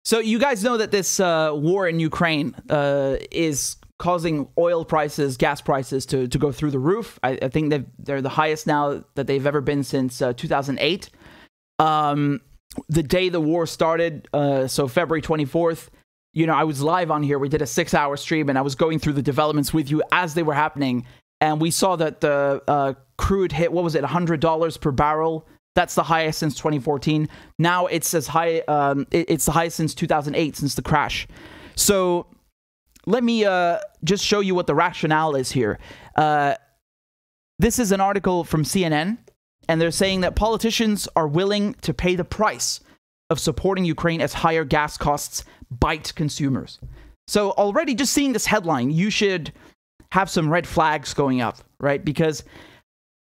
So you guys know that this war in Ukraine is causing oil prices, gas prices to go through the roof. I think they're the highest now that they've ever been since 2008. The day the war started, so February 24th, you know, I was live on here. We did a 6-hour stream, and I was going through the developments with you as they were happening. And we saw that the crude hit, what was it, $100 per barrel. That's the highest since 2014. Now it's as high, it's the highest since 2008, since the crash. So let me just show you what the rationale is here. This is an article from CNN, and they're saying that politicians are willing to pay the price of supporting Ukraine as higher gas costs bite consumers. So already just seeing this headline, you should have some red flags going up, right? Because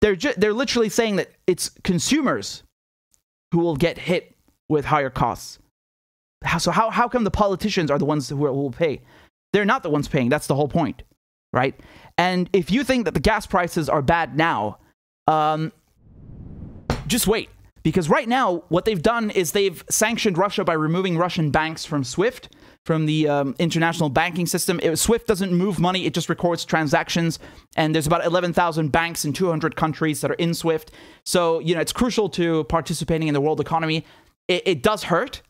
they're literally saying that it's consumers who will get hit with higher costs. So how come the politicians are the ones who will pay? They're not the ones paying. That's the whole point, right? And if you think that the gas prices are bad now, just wait. Because right now, what they've done is they've sanctioned Russia by removing Russian banks from SWIFT, from the international banking system. SWIFT doesn't move money, it just records transactions. And there's about 11,000 banks in 200 countries that are in SWIFT. So, you know, it's crucial to participating in the world economy. It does hurt,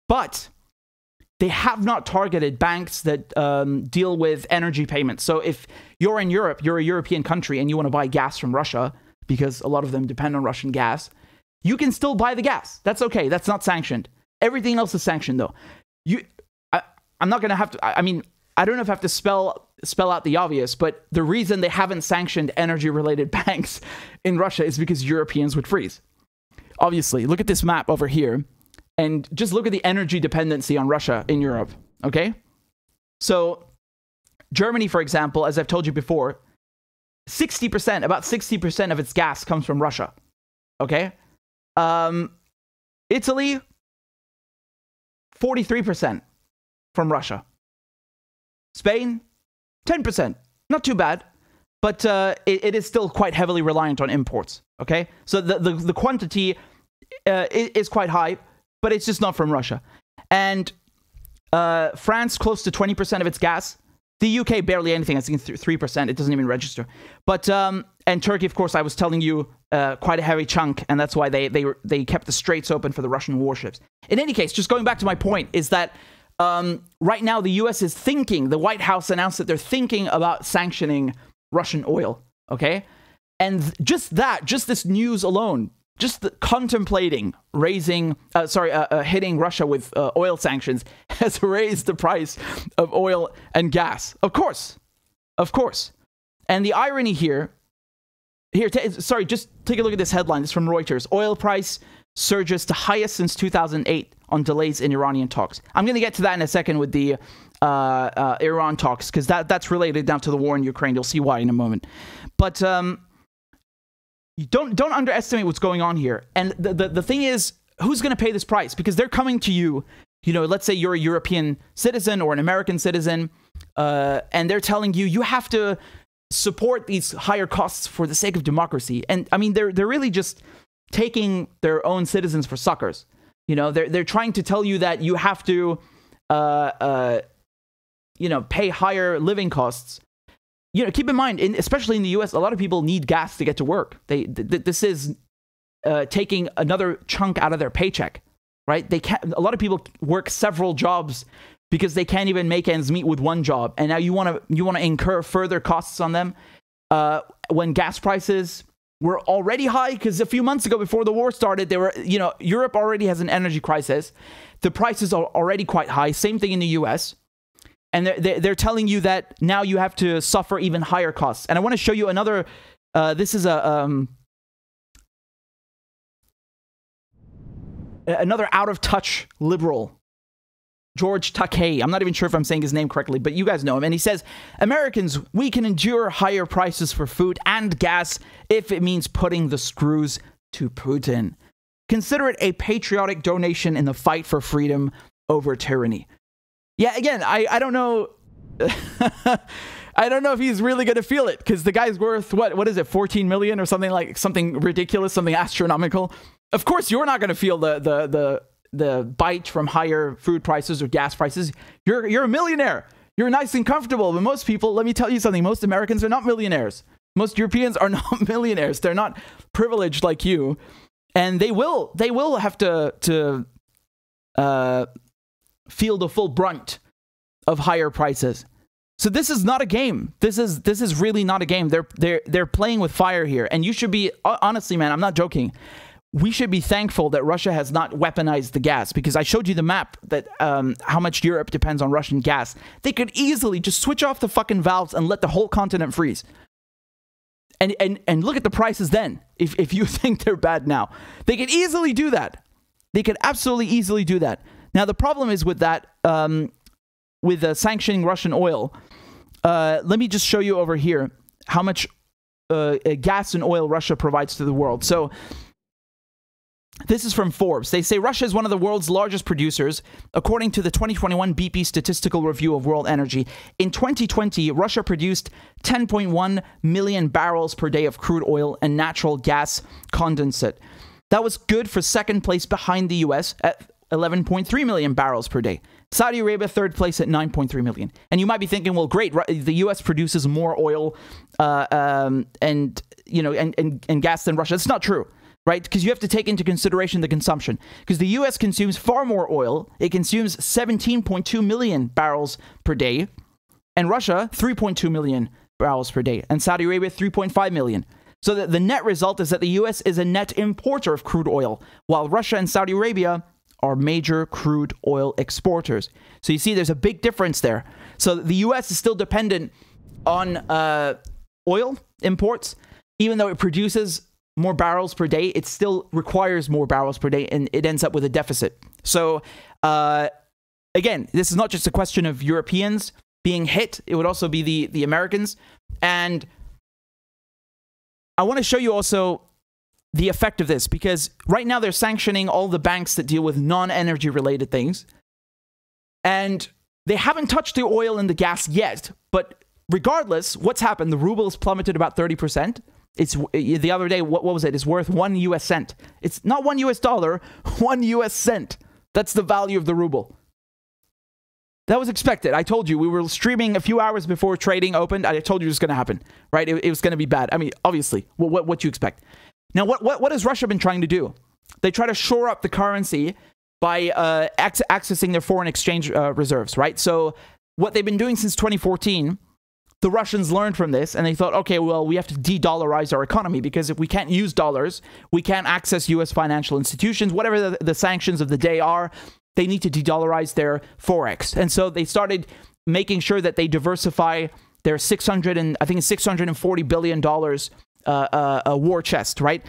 but they have not targeted banks that deal with energy payments. So if you're in Europe, you're a European country, and you want to buy gas from Russia, because a lot of them depend on Russian gas, you can still buy the gas. That's okay. That's not sanctioned. Everything else is sanctioned, though. I'm not going to have to... I mean, I don't know if I have to spell out the obvious, but the reason they haven't sanctioned energy-related banks in Russia is because Europeans would freeze. Obviously, look at this map over here, and just look at the energy dependency on Russia in Europe, okay? So, Germany, for example, as I've told you before, 60%, about 60% of its gas comes from Russia, okay? Italy, 43% from Russia. Spain, 10%. Not too bad, but it is still quite heavily reliant on imports, okay? So the quantity is quite high, but it's just not from Russia. And France, close to 20% of its gas. The UK, barely anything. I think 3%. It doesn't even register. But and Turkey, of course, I was telling you, quite a heavy chunk, and that's why they kept the straits open for the Russian warships. In any case, just going back to my point, is that right now the U.S. is thinking, the White House announced that they're thinking about sanctioning Russian oil, okay? And just this news alone, just contemplating hitting Russia with oil sanctions has raised the price of oil and gas. Of course. And the irony here, just take a look at this headline. It's from Reuters. Oil price surges to highest since 2008 on delays in Iranian talks. I'm going to get to that in a second with the Iran talks, because that's related now to the war in Ukraine. You'll see why in a moment. But you don't underestimate what's going on here. And the thing is, who's going to pay this price? Because they're coming to you, you know, let's say you're a European citizen or an American citizen, and they're telling you, you have to support these higher costs for the sake of democracy. And I mean, they're really just taking their own citizens for suckers. You know, they're trying to tell you that you have to, you know, pay higher living costs. You know, keep in mind, especially in the U.S., a lot of people need gas to get to work. This is taking another chunk out of their paycheck, right? A lot of people work several jobs because they can't even make ends meet with one job, and now you want to incur further costs on them when gas prices were already high. Because a few months ago, before the war started, they were, you know, Europe already has an energy crisis. The prices are already quite high. Same thing in the U.S. And they're telling you that now you have to suffer even higher costs. And I want to show you another. This is another out-of-touch liberal, George Takei. I'm not even sure if I'm saying his name correctly, but you guys know him. And he says, Americans, we can endure higher prices for food and gas if it means putting the screws to Putin. Consider it a patriotic donation in the fight for freedom over tyranny. Yeah, again, I don't know. I don't know if he's really going to feel it, because the guy's worth, what is it, 14 million or something ridiculous, something astronomical. Of course, you're not going to feel the the bite from higher food prices or gas prices, you're a millionaire. You're nice and comfortable. But most people, let me tell you something, most Americans are not millionaires. Most Europeans are not millionaires. They're not privileged like you. And they will have to feel the full brunt of higher prices. So this is not a game. This is really not a game. They're playing with fire here. And you should be, honestly, man, I'm not joking. We should be thankful that Russia has not weaponized the gas, because I showed you the map that how much Europe depends on Russian gas. They could easily just switch off the fucking valves and let the whole continent freeze. And look at the prices then, if you think they're bad now. They could easily do that. They could absolutely easily do that. Now, the problem is with that, with sanctioning Russian oil, let me just show you over here how much gas and oil Russia provides to the world. So this is from Forbes. They say Russia is one of the world's largest producers, according to the 2021 BP Statistical Review of World Energy. In 2020, Russia produced 10.1 million barrels per day of crude oil and natural gas condensate. That was good for second place behind the US at 11.3 million barrels per day. Saudi Arabia, third place at 9.3 million. And you might be thinking, well, great, the US produces more oil and gas than Russia. It's not true. Right? Because you have to take into consideration the consumption. Because the US consumes far more oil. It consumes 17.2 million barrels per day. And Russia, 3.2 million barrels per day. And Saudi Arabia, 3.5 million. So the net result is that the US is a net importer of crude oil, while Russia and Saudi Arabia are major crude oil exporters. So you see, there's a big difference there. So the US is still dependent on oil imports, even though it produces more barrels per day. It still requires more barrels per day, and it ends up with a deficit. So, again, this is not just a question of Europeans being hit. It would also be the Americans. And I want to show you also the effect of this, because right now they're sanctioning all the banks that deal with non-energy related things. And they haven't touched the oil and the gas yet. But regardless, what's happened? The ruble has plummeted about 30%. It's the other day, what was it? It's worth 1 US cent. It's not $1 US, 1 US cent. That's the value of the ruble. That was expected. I told you, we were streaming a few hours before trading opened. I told you it was going to happen, right? It was going to be bad. I mean, obviously, what you expect. Now, what has Russia been trying to do? They try to shore up the currency by accessing their foreign exchange reserves, right? So what they've been doing since 2014, the Russians learned from this, and they thought, okay, well, we have to de-dollarize our economy, because if we can't use dollars, we can't access U.S. financial institutions. Whatever the sanctions of the day are, they need to de-dollarize their forex. And so they started making sure that they diversify their $640 billion war chest, right?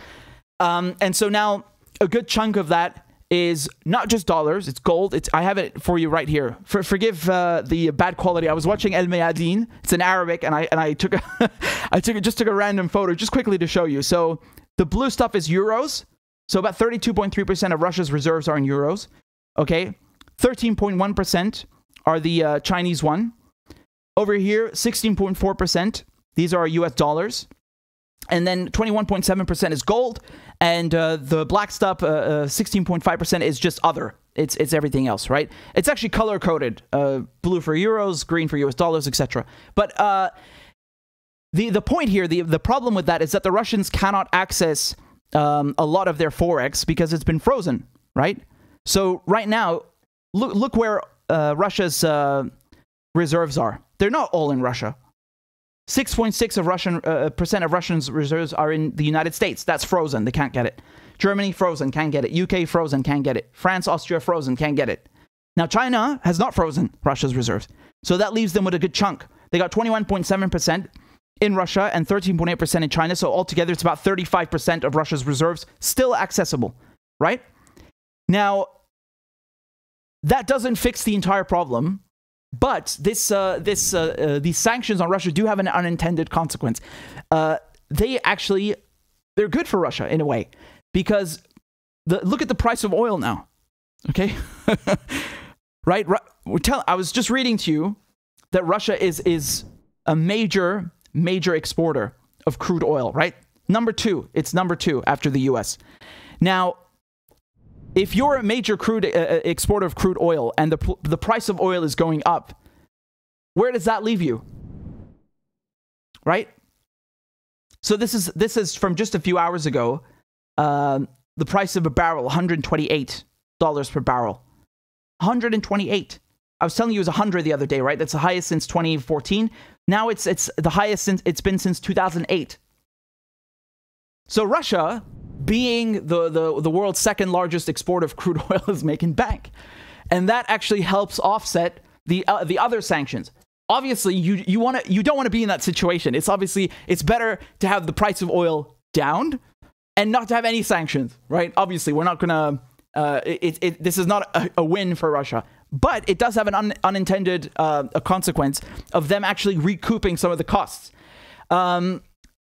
And so now a good chunk of that is not just dollars, it's gold. I have it for you right here. Forgive the bad quality. I was watching El Mayadeen. It's in Arabic, and I took a random photo just quickly to show you. So the blue stuff is euros. So about 32.3% of Russia's reserves are in euros. Okay, 13.1% are the Chinese yuan. Over here, 16.4%. These are US dollars. And then 21.7% is gold, and the black stuff, 16.5% is just other. It's everything else, right? It's actually color coded: blue for euros, green for US dollars, etc. But the point here, the problem with that is that the Russians cannot access a lot of their forex because it's been frozen, right? So right now, look where Russia's reserves are. They're not all in Russia. 6.6% of Russians' reserves are in the United States. That's frozen. They can't get it. Germany, frozen. Can't get it. UK, frozen. Can't get it. France, Austria, frozen. Can't get it. Now, China has not frozen Russia's reserves. So that leaves them with a good chunk. They got 21.7% in Russia and 13.8% in China. So altogether, it's about 35% of Russia's reserves still accessible, right? Now, that doesn't fix the entire problem. But these sanctions on Russia do have an unintended consequence. They're good for Russia in a way, because look at the price of oil now. Okay, right? I was just reading to you that Russia is a major exporter of crude oil. Right, number two. It's number two after the U.S. Now, If you're a major crude exporter of crude oil and the price of oil is going up, where does that leave you? Right? So this is from just a few hours ago. The price of a barrel, $128 per barrel. 128. I was telling you it was 100 the other day, right? That's the highest since 2014. Now it's the highest it's been since 2008. So Russia, being the world's second largest exporter of crude oil, is making bank, and that actually helps offset the other sanctions. Obviously, you don't want to be in that situation. It's better to have the price of oil down and not to have any sanctions, right? Obviously, we're not gonna. This is not a win for Russia, but it does have an unintended consequence of them actually recouping some of the costs.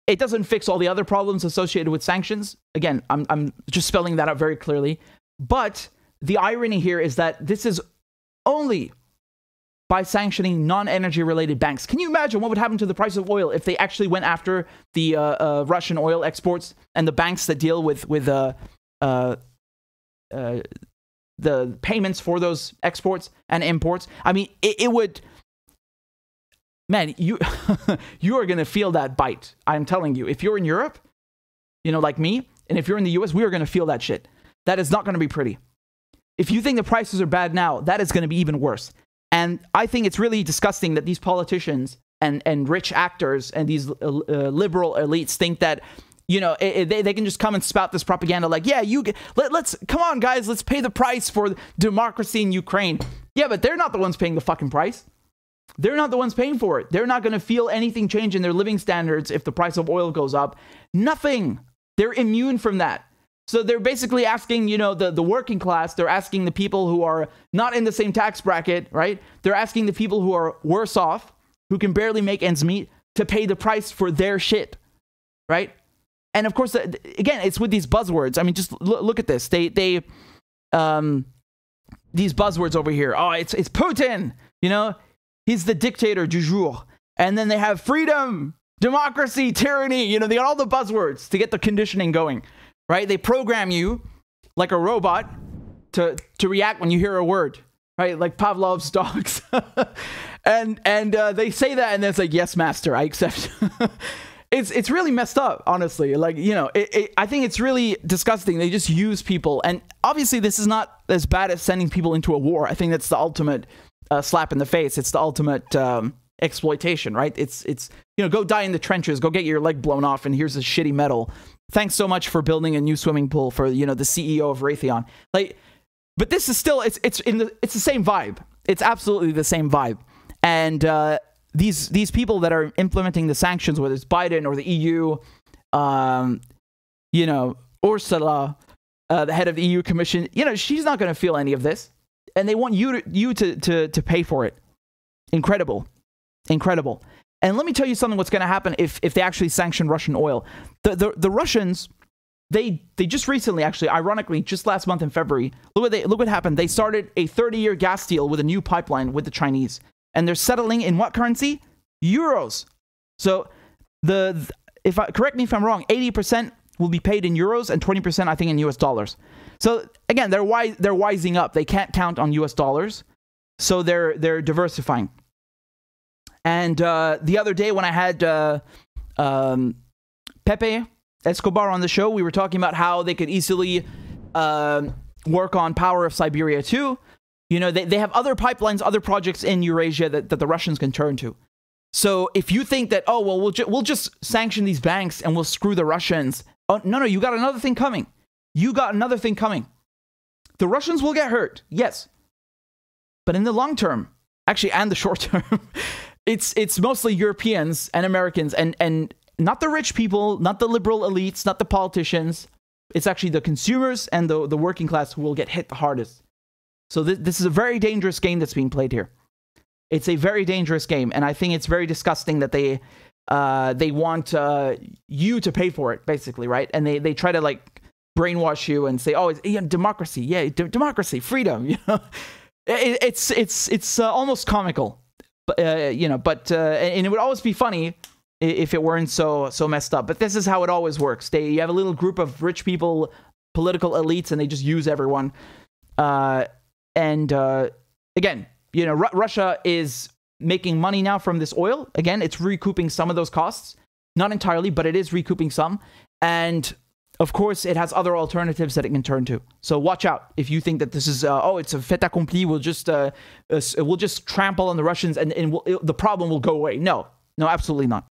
It doesn't fix all the other problems associated with sanctions. Again, I'm just spelling that out very clearly. But the irony here is that this is only by sanctioning non-energy related banks. Can you imagine what would happen to the price of oil if they actually went after the Russian oil exports and the banks that deal with the payments for those exports and imports? I mean, it would... Man, you are going to feel that bite. I'm telling you. If you're in Europe, like me, and if you're in the US, we are going to feel that shit. That is not going to be pretty. If you think the prices are bad now, that is going to be even worse. And I think it's really disgusting that these politicians and rich actors and these liberal elites think that, they can just come and spout this propaganda like, yeah, let's come on, guys, let's pay the price for democracy in Ukraine. Yeah, but they're not the ones paying the fucking price. They're not the ones paying for it. They're not going to feel anything change in their living standards if the price of oil goes up. Nothing. They're immune from that. So they're basically asking, the working class, they're asking the people who are not in the same tax bracket, right? They're asking the people who are worse off, who can barely make ends meet, to pay the price for their shit, right? And of course, again, it's with these buzzwords. I mean, just look at this. They these buzzwords over here. Oh, it's Putin, He's the dictator du jour. And then they have freedom, democracy, tyranny. They got all the buzzwords to get the conditioning going, right? They program you like a robot to react when you hear a word, right? Like Pavlov's dogs. and they say that, and then it's like, yes, master, I accept. It's really messed up, honestly. Like, I think it's really disgusting. They just use people. And obviously, this is not as bad as sending people into a war. I think that's the ultimate slap in the face. It's the ultimate exploitation, right? It's go die in the trenches, go get your leg blown off, and here's a shitty medal. Thanks so much for building a new swimming pool for the CEO of Raytheon. But this is still it's the same vibe. It's absolutely the same vibe. And these people that are implementing the sanctions, whether it's Biden or the EU, Ursula, the head of the EU Commission, she's not going to feel any of this. And they want you to pay for it. Incredible. And let me tell you something what's going to happen if they actually sanction Russian oil. The Russians, they just recently, actually, ironically, just last month in February, look what happened. They started a 30-year gas deal with a new pipeline with the Chinese. And they're settling in what currency? Euros. So correct me if I'm wrong, 80% will be paid in euros and 20%, I think, in US dollars. So again, they're wising up. They can't count on US dollars, so they're diversifying. And the other day when I had Pepe Escobar on the show, we were talking about how they could easily work on Power of Siberia too. They have other pipelines, other projects in Eurasia that the Russians can turn to. So if you think that, oh well, we'll just sanction these banks and we'll screw the Russians. Oh no, you got another thing coming. The Russians will get hurt, yes. But in the long term, actually, and the short term, it's mostly Europeans and Americans and not the rich people, not the liberal elites, not the politicians. It's actually the consumers and the working class who will get hit the hardest. So this is a very dangerous game that's being played here. It's a very dangerous game, and I think it's very disgusting that they want you to pay for it, basically, right? And they try to brainwash you and say, oh, it's democracy, democracy, freedom. It's almost comical, but and it would always be funny if it weren't so messed up. But this is how it always works. You have a little group of rich people political elites, and they just use everyone. Again, you know, Russia is making money now from this oil. Again, it's recouping some of those costs. Not entirely, but it is recouping some. And of course, it has other alternatives that it can turn to. So watch out if you think that this is, it's a fait accompli. We'll just trample on the Russians and the problem will go away. No, absolutely not.